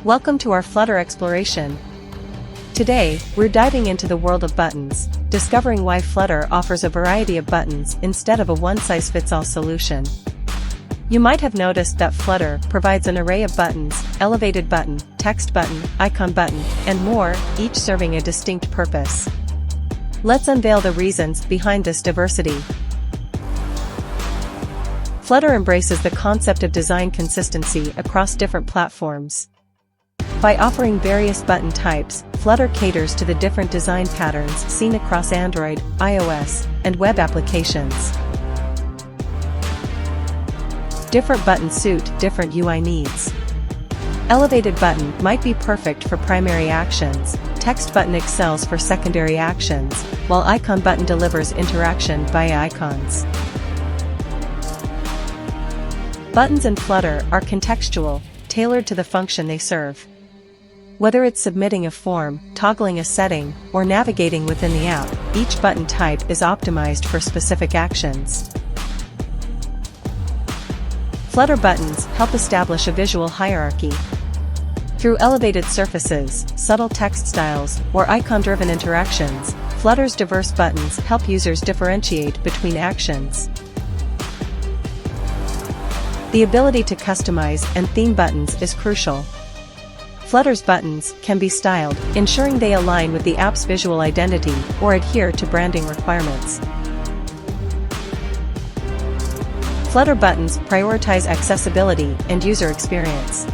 Welcome to our Flutter exploration. Today, we're diving into the world of buttons, discovering why Flutter offers a variety of buttons instead of a one-size-fits-all solution. You might have noticed that Flutter provides an array of buttons: elevated button, text button, icon button, and more, each serving a distinct purpose. Let's unveil the reasons behind this diversity. Flutter embraces the concept of design consistency across different platforms. By offering various button types, Flutter caters to the different design patterns seen across Android, iOS, and web applications. Different buttons suit different UI needs. Elevated button might be perfect for primary actions, text button excels for secondary actions, while icon button delivers interaction via icons. Buttons in Flutter are contextual, tailored to the function they serve. Whether it's submitting a form, toggling a setting, or navigating within the app, each button type is optimized for specific actions. Flutter buttons help establish a visual hierarchy. Through elevated surfaces, subtle text styles, or icon-driven interactions, Flutter's diverse buttons help users differentiate between actions. The ability to customize and theme buttons is crucial. Flutter's buttons can be styled, ensuring they align with the app's visual identity or adhere to branding requirements. Flutter buttons prioritize accessibility and user experience.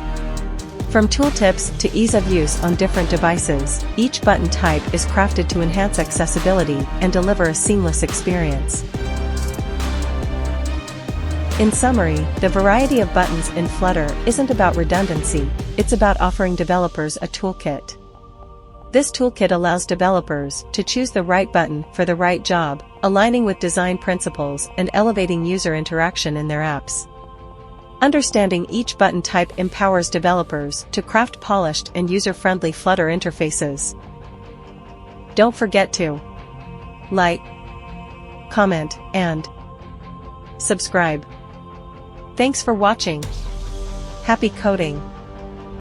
From tooltips to ease of use on different devices, each button type is crafted to enhance accessibility and deliver a seamless experience. In summary, the variety of buttons in Flutter isn't about redundancy, it's about offering developers a toolkit. This toolkit allows developers to choose the right button for the right job, aligning with design principles and elevating user interaction in their apps. Understanding each button type empowers developers to craft polished and user-friendly Flutter interfaces. Don't forget to like, comment, and subscribe. Thanks for watching. Happy coding!